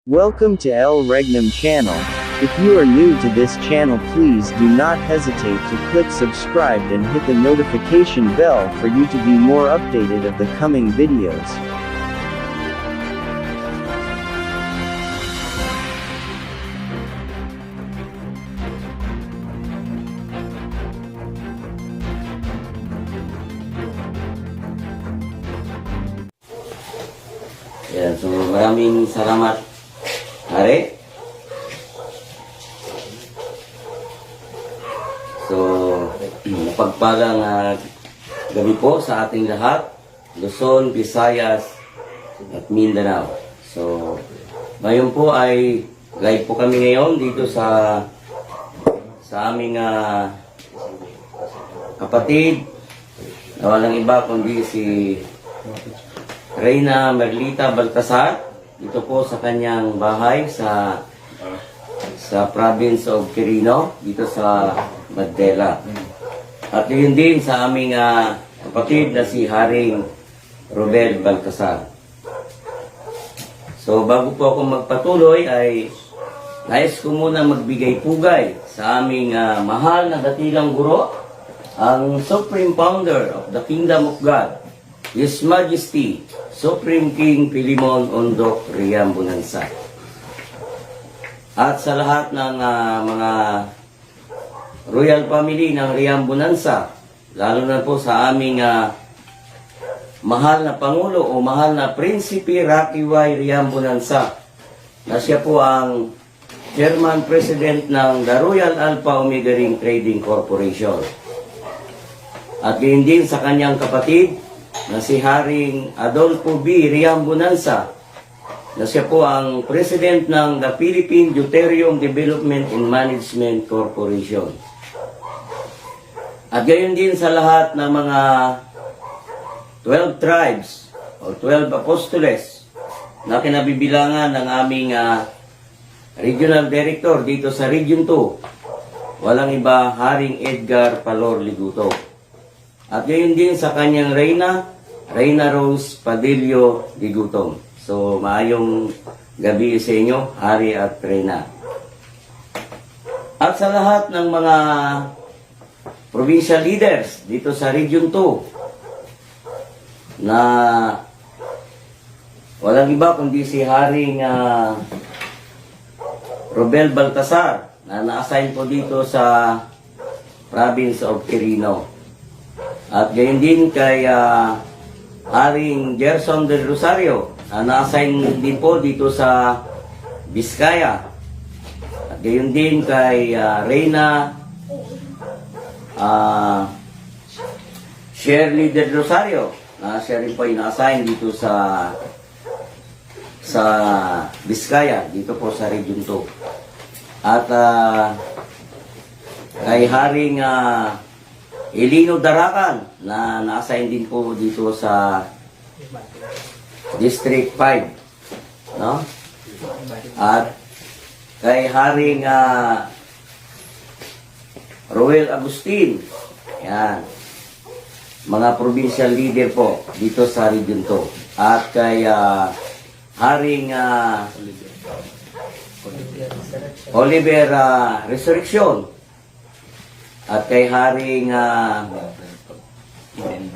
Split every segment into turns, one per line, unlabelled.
Welcome to El Regnum channel. If you are new to this channel, please do not hesitate to click subscribe and hit the notification bell for you to be more updated of the coming videos.
Yan, so maraming salamat, Hari. So, pagpalang gabi po sa ating lahat, Luzon, Visayas, at Mindanao. So, ngayon po ay live po kami ngayon dito sa aming kapatid na walang iba kundi si Reyna Merlita Baltasar, dito po sa kanyang bahay sa province of Quirino, dito sa Mandela. At yun din sa aming kapatid na si Haring Robel Baltasar. So bago po ako magpatuloy ay nais ko muna magbigay pugay sa aming mahal na dakilang guro, ang Supreme Founder of the Kingdom of God, His Majesty Supreme King Philemon Ondok Riambunansa. At sa lahat ng mga royal family ng Riambunansa, lalo na po sa aming mahal na Pangulo o mahal na Prinsipe Rocky Y. Riambunansa, na siya po ang Chairman President ng The Royal Alpha Omega Ring Trading Corporation. At yun din sa kanyang kapatid na si Haring Adolfo B. Riambunansa, na siya po ang President ng the Philippine Deuterium Development and Management Corporation. At gayon din sa lahat ng mga 12 tribes o 12 apostoles na kinabibilangan ng aming Regional Director dito sa Region 2, walang iba, Haring Edgar Palor Liguto. At gayon din sa kanyang Reyna Rose Padillo Ligutong. So, maayong gabi sa inyo, Hari at Reyna. At sa lahat ng mga provincial leaders dito sa Region 2, na walang iba kundi si Haring Robel Baltasar, na na-assign po dito sa province of Quirino. At gayon din kay Haring Gerson del Rosario, na-assign din po dito sa Vizcaya. At gayon din kay Reyna Shirley del Rosario, na siya rin po na-assign dito sa Vizcaya, dito po sa Region 2. At kay Haring Elino Darakan, na na-assign din po dito sa District 5, no? At kay Haring Roel Agustin, yan, mga provincial leader po dito sa Region 2. At kay Haring Oliver Resurrection, at kay Haring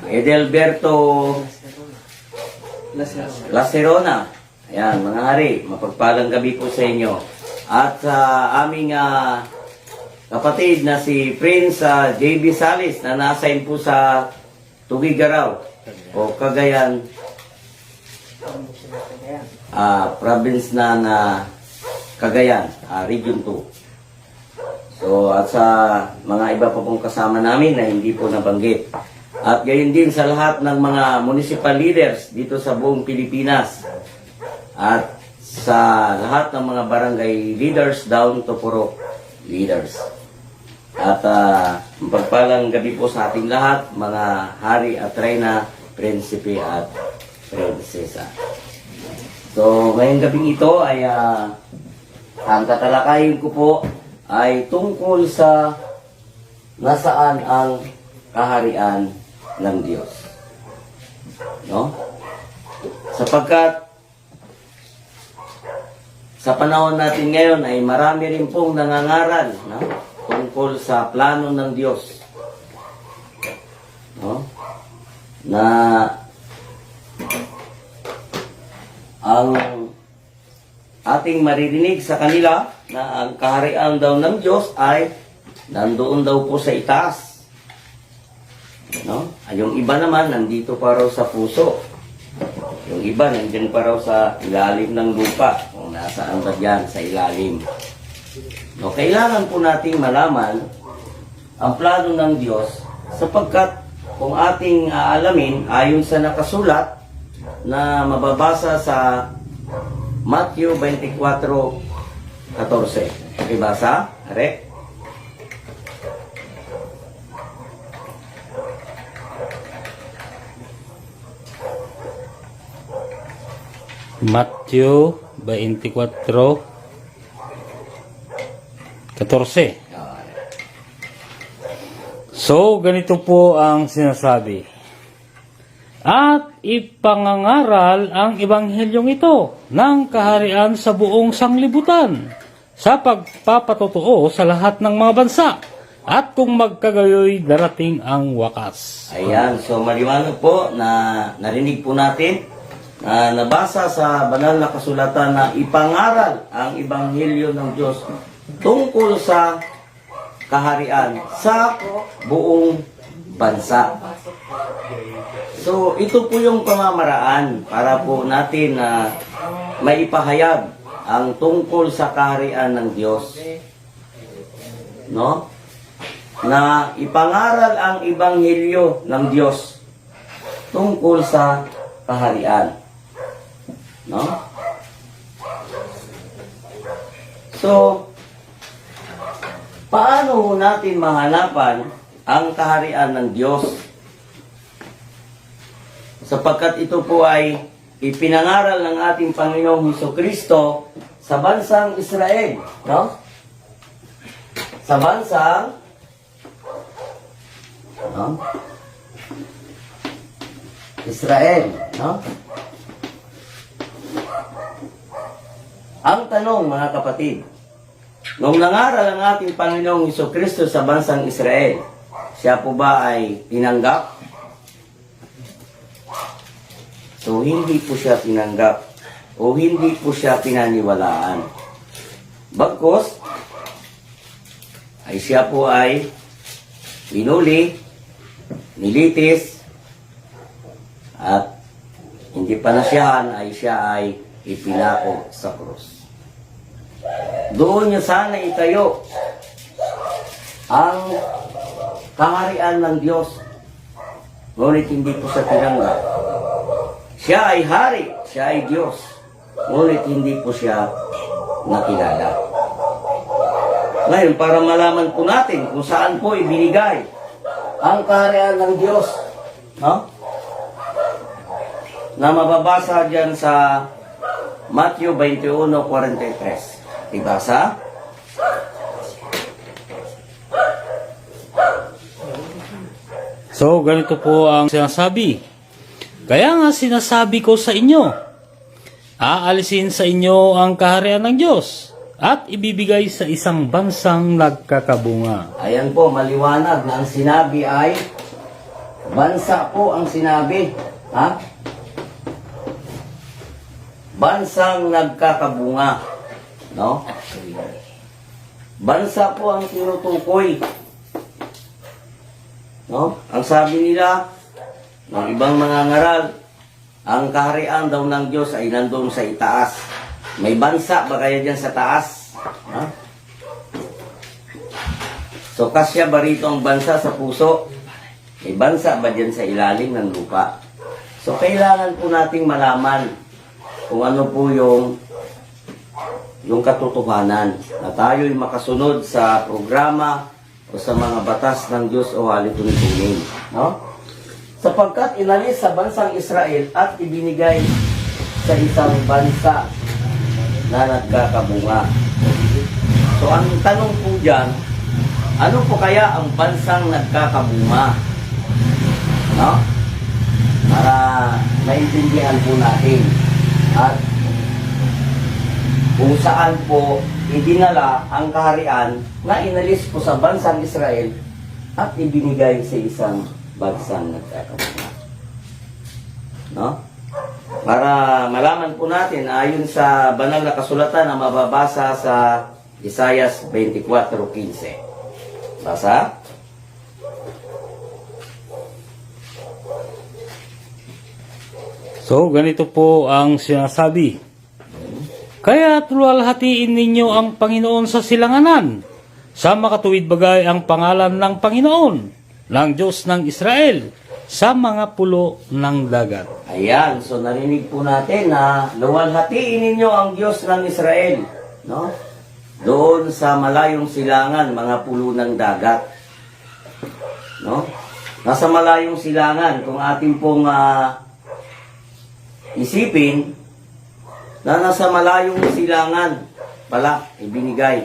Edelberto Lacerona. Ayan, mga hari, mapagpalang gabi po sa inyo. At sa aming kapatid na si Prince J.B. Salis, na na-assign po sa Tugigaraw o Cagayan, province ng Cagayan, Region 2. So, at sa mga iba pa pong kasama namin na hindi po nabanggit. At gayon din sa lahat ng mga municipal leaders dito sa buong Pilipinas. At sa lahat ng mga barangay leaders down to puro leaders. At mapagpalang gabi po sa ating lahat, mga hari at reyna, prinsipe at prinsesa. So, ngayong gabing ito ay ang tatalakayin ko po ay tungkol sa nasaan ang kaharian ng Diyos. No? Sapagkat sa panahon natin ngayon ay marami rin pong nangangaral, no? Tungkol sa plano ng Diyos. No? Na ang ating maririnig sa kanila na ang kaharian daw ng Diyos ay nandoon daw po sa itaas. No? Yung iba naman nandito pa raw sa puso. Yung iba nandiyan pa raw sa ilalim ng lupa. Kung nasaan ba yan sa ilalim. No, kailangan po nating malaman ang plano ng Diyos sapagkat kung ating aalamin ayon sa nakasulat na mababasa sa Matthew 24:14. Ibasa? Are?
Matthew 24:14. So, ganito po ang sinasabi. At ipangangaral ang ebanghelyong ito ng kaharian sa buong sanglibutan sa pagpapatotoo sa lahat ng mga bansa at kung magkagayoy darating ang wakas.
Ayan, so maliwanag po na narinig po natin na nabasa sa banal na kasulatan na ipangaral ang ebanghelyo ng Diyos tungkol sa kaharian sa buong bansa. So, ito po yung pamamaraan para po natin na maipahayag ang tungkol sa kaharian ng Diyos. No? Na ipangaral ang ebanghelyo ng Diyos tungkol sa kaharian. No? So, paano natin mahanapan ang kaharian ng Diyos? Sapagkat ito po ay ipinangaral ng ating Panginoong Hesukristo sa bansang Israel, no? Sa bansang Israel, no? Ang tanong, mga kapatid, nung nangaral ang ating Panginoong Hesukristo sa bansang Israel, siya po ba ay tinanggap? So, hindi po siya tinanggap o hindi po siya pinaniwalaan. Bagkus, ay siya po ay pinuli, nilitis, at hindi pa nasyahan ay siya ay ipinako sa krus. Doon niya sana itayo ang kaharian ng Diyos. Ngunit hindi po siya tinanggap. Siya ay hari, siya ay Diyos. Ngunit hindi po siya nakilala. Ngayon, para malaman po natin kung saan po ibinigay ang kaharian ng Diyos, no? Na mababasa dyan sa Matthew 21:43. Ibasa?
So, ganito po ang sinasabi. Kaya nga sinasabi ko sa inyo, aalisin sa inyo ang kaharian ng Diyos at ibibigay sa isang bansang nagkakabunga.
Ayan po, maliwanag na ang sinabi ay bansa po ang sinabi. Ha? Bansang nagkakabunga. No? Bansa po ang tinutukoy. No? Ang sabi nila, ng ibang mga ngaral, ang kaharian daw ng Diyos ay nandun sa itaas. May bansa ba kaya dyan sa taas? Ha? So, kasya ba rito ang bansa sa puso? May bansa ba dyan sa ilalim ng lupa? So, kailangan po nating malaman kung ano po yung katotohanan na tayo'y makasunod sa programa o sa mga batas ng Diyos o alitunitunin. No? Sapagkat inalis sa bansang Israel at ibinigay sa isang bansa na nagkakabunga. So, ang tanong po dyan, ano po kaya ang bansang nagkakabunga? No? Para maintindihan po natin. At kung saan po idinala ang kaharian na inalis po sa bansang Israel at ibinigay sa isang bansang nagkakabunga. No? Para malaman po natin, ayon sa banal na kasulatan na mababasa sa Isaias 24:15. Basa?
So, ganito po ang sinasabi. Kaya luwalhatiin ninyo ang Panginoon sa silanganan. Sa makatuwid bagay ang pangalan ng Panginoon, ng Diyos ng Israel, sa mga pulo ng dagat.
Ayan, so narinig po natin na luwalhatiin ninyo ang Diyos ng Israel. No? Doon sa malayong silangan, mga pulo ng dagat. No? Nasa malayong silangan, kung ating pong isipin na nasa malayong silangan pala ibinigay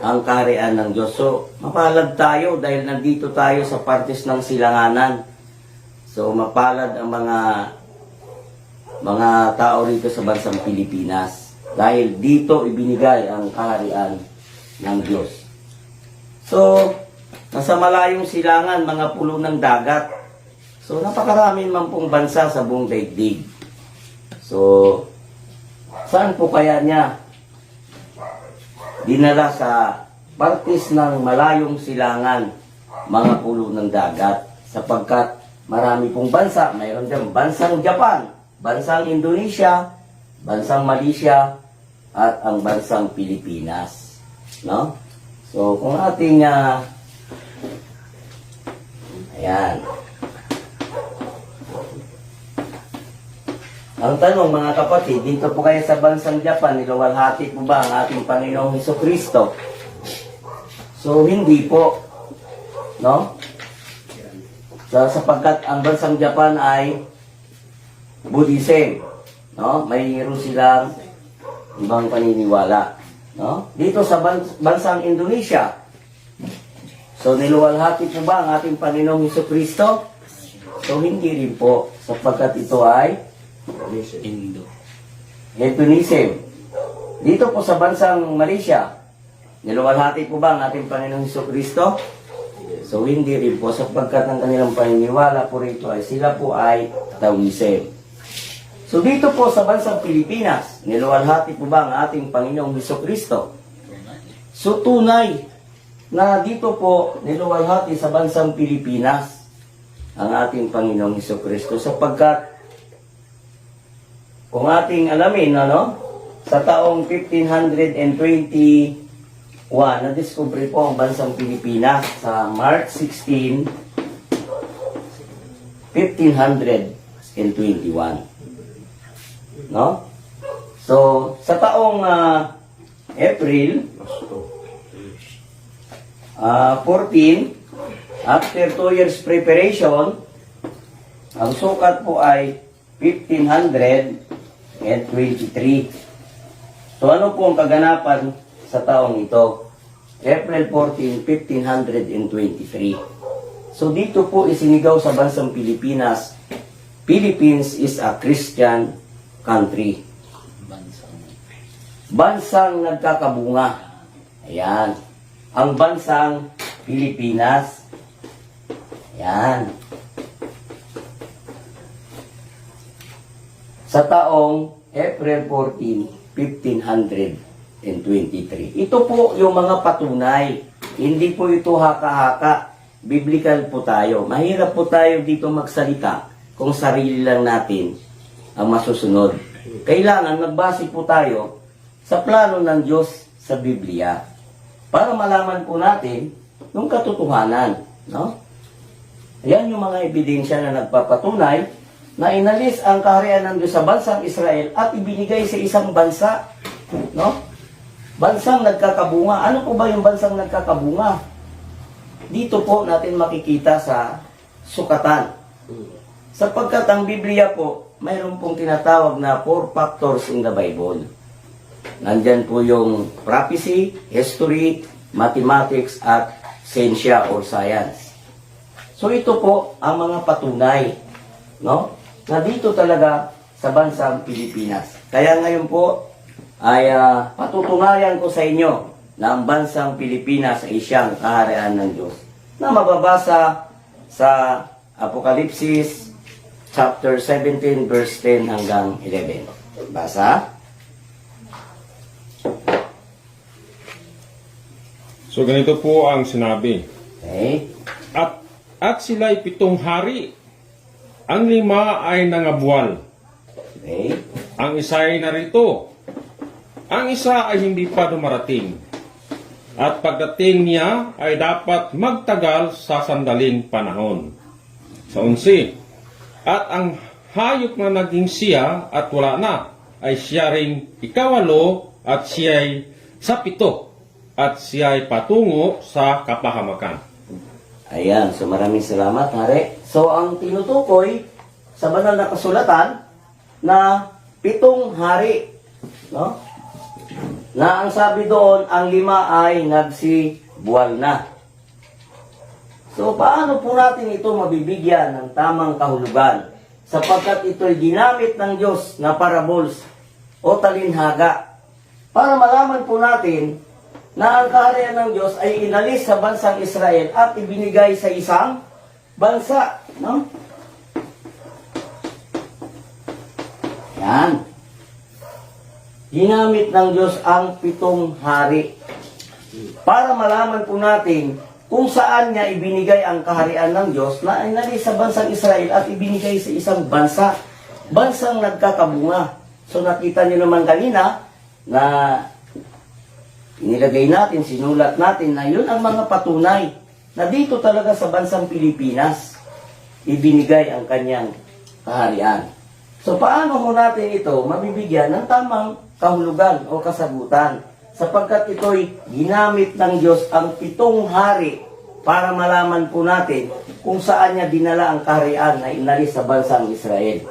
ang kaharian ng Diyos. So, mapalad tayo dahil nandito tayo sa partes ng silanganan. So, mapalad ang mga tao rito sa bansang Pilipinas dahil dito ibinigay ang kaharian ng Diyos. So, nasa malayong silangan, mga pulo ng dagat. So, napakarami man pong bansa sa buong daigdig. So, saan po kaya niya dinala sa partes ng malayong silangan, mga pulo ng dagat? Sapagkat marami pong bansa, mayroon dyan bansang Japan, bansang Indonesia, bansang Malaysia, at ang bansang Pilipinas. No? So, kung ating ayan. Ang tanong, mga kapatid, dito po kayo sa bansang Japan, niluwalhati po ba ang ating Panginoong Hesukristo? So, hindi po. No? So, sapagkat ang bansang Japan ay Buddhism. No? Mayroon silang ibang paniniwala. No? Dito sa bansang Indonesia, so niluwalhati po ba ang ating Panginoong Hesukristo? So, hindi rin po, sapagkat ito ay Hinduism. Dito po sa bansang Malaysia, niluwalhati po ba ang ating Panginoong Hesukristo? So, hindi rin po, sapagkat ang kanilang paniniwala po rito ay sila po ay Taoism. So, dito po sa bansang Pilipinas, niluwalhati po ba ang ating Panginoong Hesukristo? So, tunay na dito po niluwalhati sa bansang Pilipinas ang ating Panginoong Hesukristo, sapagkat kung ating alamin, sa taong 1521, na-discover po ang bansang Pilipinas sa March 16, 1521. No? So, sa taong April 14, after 2 years preparation, ang sukat po ay 1523. So, ano po ang kaganapan sa taong ito? April 14, 1523. So, dito po isinigaw sa bansang Pilipinas, Philippines is a Christian country. Bansang nagkakabunga. Ayan. Ang bansang Pilipinas. Ayan. Sa taong April 14, 1523. Ito po yung mga patunay. Hindi po ito haka-haka. Biblical po tayo. Mahirap po tayo dito magsalita kung sarili lang natin ang masusunod. Kailangan magbase po tayo sa plano ng Diyos sa Biblia para malaman po natin yung katotohanan. No? Ayan yung mga ebidensya na nagpapatunay na inalis ang kaharian ng Diyos sa bansang Israel at ibinigay sa isang bansa. No? Bansang nagkakabunga. Ano po ba yung bansang nagkakabunga? Dito po natin makikita sa sukatan. Sapagkat ang Biblia po, mayroon pong tinatawag na 4 factors in the Bible. Nandyan po yung prophecy, history, mathematics, at science or science. So ito po ang mga patunay, no? Na dito talaga sa bansang Pilipinas. Kaya ngayon po, ay patutunayan ko sa inyo na ang bansang Pilipinas ay siyang kaharian ng Diyos, na mababasa sa Apokalipsis chapter 17 verse 10 hanggang 11. Basa.
So ganito po ang sinabi.
Okay.
At sila'y 7 hari. Ang 5 ay nangabuwal.
Okay.
Ang isa ay narito. Ang isa ay hindi pa dumarating. At pagdating niya ay dapat magtagal sa sandaling panahon. Sa 11. At ang hayop na naging siya at wala na ay siya ring ikawalo at siya ay sa 7 at siya ay patungo sa kapahamakan.
Ayan, so maraming salamat, Hari. So ang tinutukoy sa banal na kasulatan na 7 hari, no? Na ang sabi doon, ang 5 ay nagsibuwal na. So paano po natin ito mabibigyan ng tamang kahulugan? Sapagkat ito'y ginamit ng Diyos na parables o talinhaga para malaman po natin na ang kaharian ng Diyos ay inalis sa bansang Israel at ibinigay sa isang bansa, no? Yan. Ginamit ng Diyos ang 7 hari para malaman po natin kung saan niya ibinigay ang kaharian ng Diyos na inalis sa bansang Israel at ibinigay sa isang bansa, bansang nagkakabunga. So nakita niyo naman kanina na inilagay natin, sinulat natin na yun ang mga patunay na dito talaga sa bansang Pilipinas ibinigay ang kanyang kaharian. So paano mo natin ito mabibigyan ng tamang kahulugan o kasagutan? Sapagkat ito'y ginamit ng Diyos ang 7 hari para malaman po natin kung saan niya dinala ang kaharian na inalis sa bansang Israel.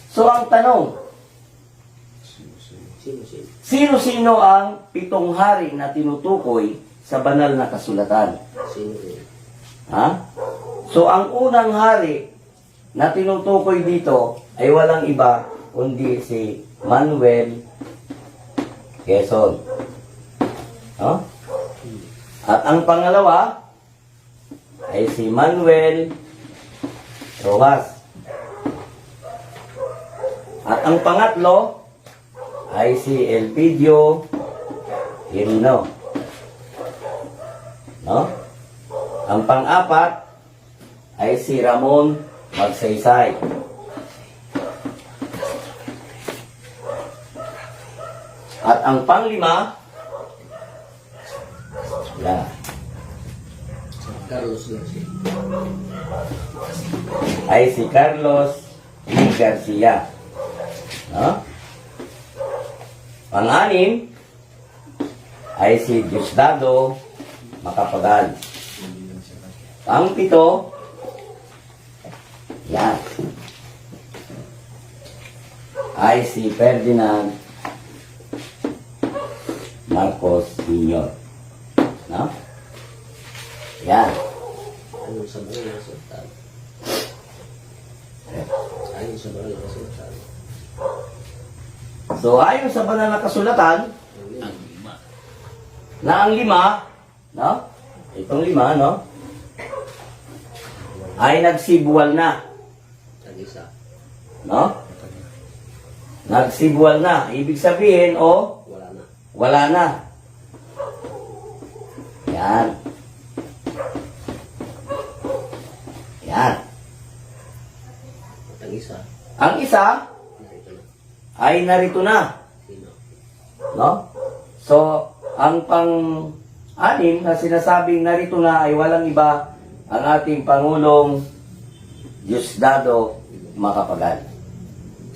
So ang tanong, sino-sino ang 7 hari na tinutukoy sa banal na kasulatan? Ha? So ang unang hari na tinutukoy dito ay walang iba kundi si Manuel Quezon. No? At ang pangalawa ay si Manuel Rojas. At ang pangatlo ay si Elpidio Hirino. No? Ang pang-apat ay si Ramon Magsaysay. At ang panglima ay si Carlos E. Garcia. No? Pang-anim ay si Diosdado Macapagal. Pang-7 yan ay si Ferdinand Marcos Sr. No? Yan.
Ayon sa banal na kasulatan. Ayon sa banal na kasulatan.
So, ayon sa banal na kasulatan, na ang 5, no? Itong 5, no? Ay nagsibuwal na.
Tag-isa.
No? Nagsibuwal na. Ibig sabihin,
Wala na.
wala na. Yan. Yan.
At ang isa,
Ang isa
narito na.
ay narito na.
Sino?
No? So, ang pang-anim na sinasabing narito na ay walang iba ang ating Pangulong Diosdado Macapagal.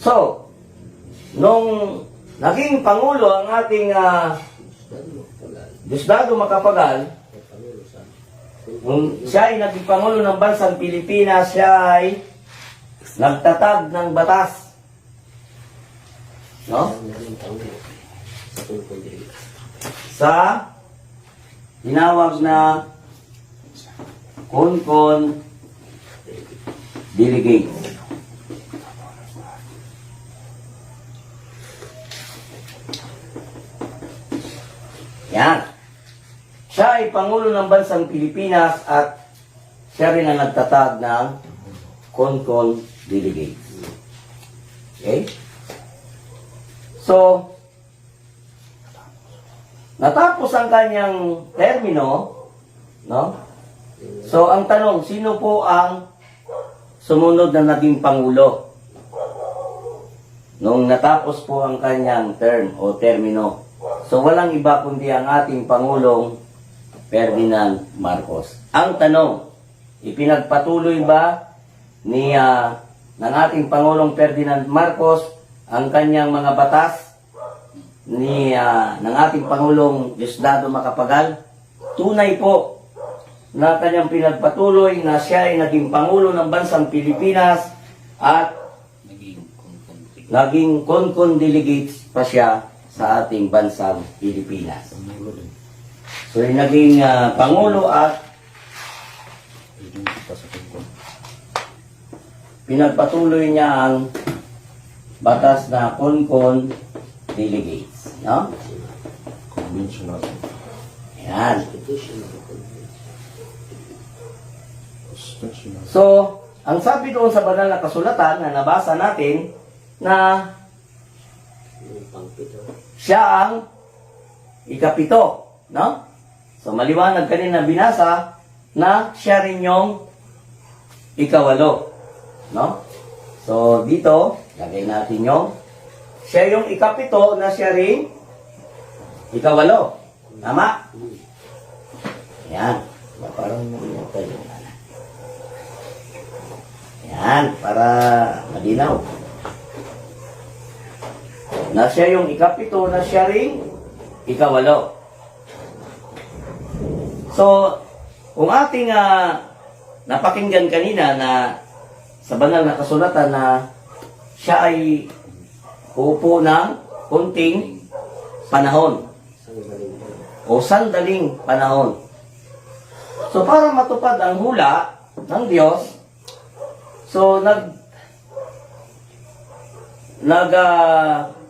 So, nung naging Pangulo ang ating Diosdado Macapagal,
Ay Pangulo sa
nung siya ay naging Pangulo ng bansang Pilipinas, siya ay nagtatag ng batas. No?
naging Pangulo sa tungkol diri.
Sa tinawag na Concon Delegates. Yan. Siya ay Pangulo ng Bansang Pilipinas at siya rin ang nagtatag ng CONCON Delegates. Okay? So, natapos ang kanyang termino, no? So, ang tanong, sino po ang sumunod na naging Pangulo? Nung natapos po ang kanyang term o termino. So, walang iba kundi ang ating Pangulong Ferdinand Marcos. Ang tanong, ipinagpatuloy ba ng ating Pangulong Ferdinand Marcos ang kanyang mga batas ng ating Pangulong Diosdado Macapagal? Tunay po na kanyang pinagpatuloy na siya ay naging Pangulo ng Bansang Pilipinas at naging CONCON delegates pa siya sa ating Bansang Pilipinas. So, naging Pangulo at pinagpatuloy niya ang batas na CONCON delegates. No?
Conventional.
Yan.
Constitutional.
So, ang sabi doon sa banal na kasulatan na nabasa natin na
Yung pangpito.
siya ang ikapito, no? So, maliwanag kanina binasa na siya rin yung ikawalo, no? So, dito, lagay natin yung siya yung ikapito na siya rin ikawalo. Tama? Yan. Parang tayo. Yan, para malinaw. Na siya yung ikapito, na siya rin ikawalo. So, kung ating napakinggan kanina na sa banal na kasulatan na siya ay uupo ng kunting panahon o sandaling panahon. So, para matupad ang hula ng Diyos, so,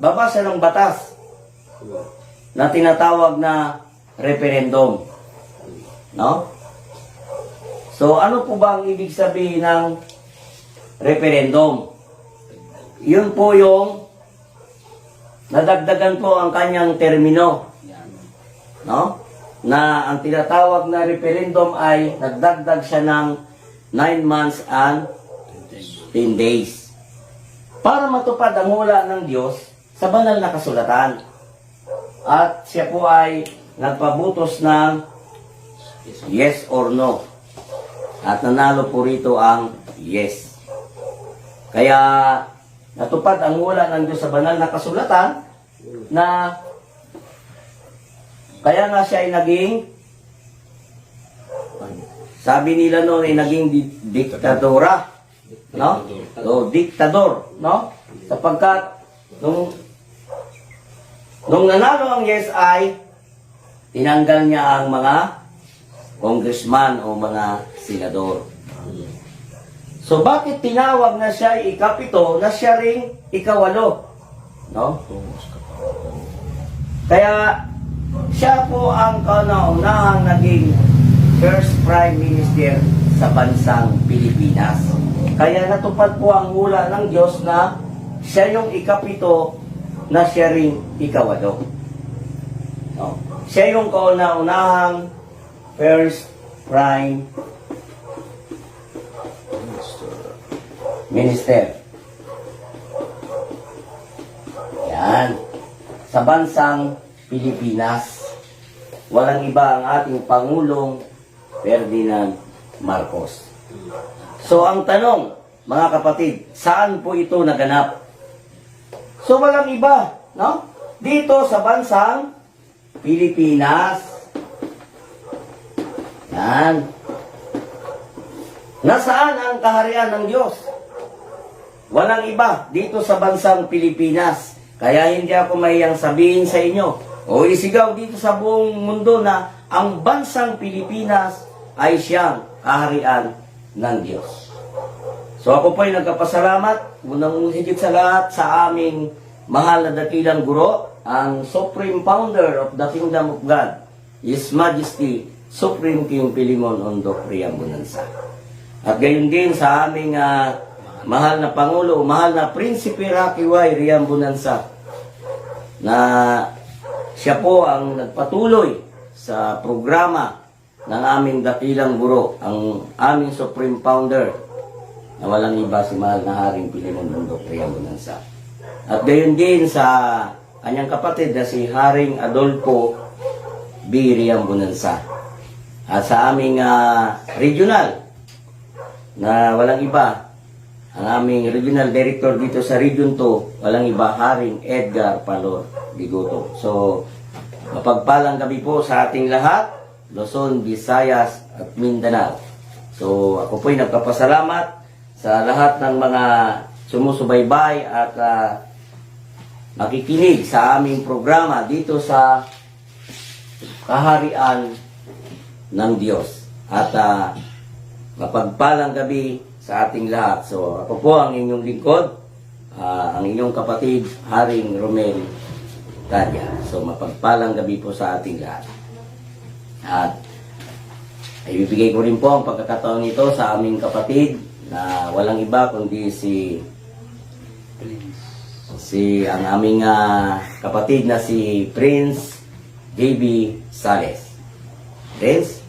baba siya ng batas na tinatawag na referendum. No? So, ano po ba ang ibig sabihin ng referendum? Yun po yung nadagdagan po ang kanyang termino. No? Na ang tinatawag na referendum ay nagdagdag siya ng 9 months and 10 days. Para matupad ang hula ng Diyos sa banal na kasulatan. At siya po ay nagpabutos ng yes or no. At nanalo po rito ang yes. Kaya natupad ang hula ng Diyos sa banal na kasulatan na kaya nga siya ay naging, sabi nila noon ay naging diktadora. No? So, diktador, no? Sapagkat nung nanalo ang yes ay tinanggal niya ang mga congressman o mga senador. So, bakit tinawag na siya ay ikapito na siya ring ikawalo? No? Kaya siya po ang kauna-unahang naging first prime minister sa bansang Pilipinas. Kaya natupad po ang hula ng Diyos na siya yung ikapito na siya ring ikawalo. No? Siya yung kauna-unahang first prime minister. Yan. Sa bansang Pilipinas. Walang iba ang ating Pangulong Ferdinand Marcos. So, ang tanong, mga kapatid, saan po ito naganap? So, walang iba, no? Dito sa bansang Pilipinas. Yan. Nasaan ang kaharian ng Diyos? Walang iba dito sa bansang Pilipinas. Kaya hindi ako mahiyang sabihin sa inyo o isigaw dito sa buong mundo na ang bansang Pilipinas ay siyang kaharian ng Diyos. So ako po ay nagkapasalamat, unang higit sa lahat sa aming mahal na dakilang guro, ang Supreme Founder of the Kingdom of God, His Majesty, Supreme King Pilimon Ondok Riambunansa. At gayon din sa aming mahal na Pangulo, mahal na Prinsipe Rocky Y. Riambunansa, na siya po ang nagpatuloy sa programa ng aming dakilang guro, ang aming Supreme Founder, na walang iba si mahal na Haring Pilimon Ondok Riambunansa. At gayon din sa kanyang kapatid na si Haring Adolfo B. Riambunansa. At sa aming regional, na walang iba, ang aming regional director dito sa Region 2, walang iba, Haring Edgar Palor Biguto. So, mapagpalang gabi po sa ating lahat, Luzon, Visayas at Mindanao. So, ako po'y nagpapasalamat sa lahat ng mga sumusubaybay at nakikinig sa aming programa dito sa Kaharian ng Diyos. At mapagpalang gabi sa ating lahat. So, ako po ang inyong lingkod, ang inyong kapatid, Haring Romel Tadia. So, mapagpalang gabi po sa ating lahat. At ibibigay ko rin po ang pagkakataon nito sa aming kapatid na walang iba kundi ang aming kapatid na si Prince J.B. Sales. Prince?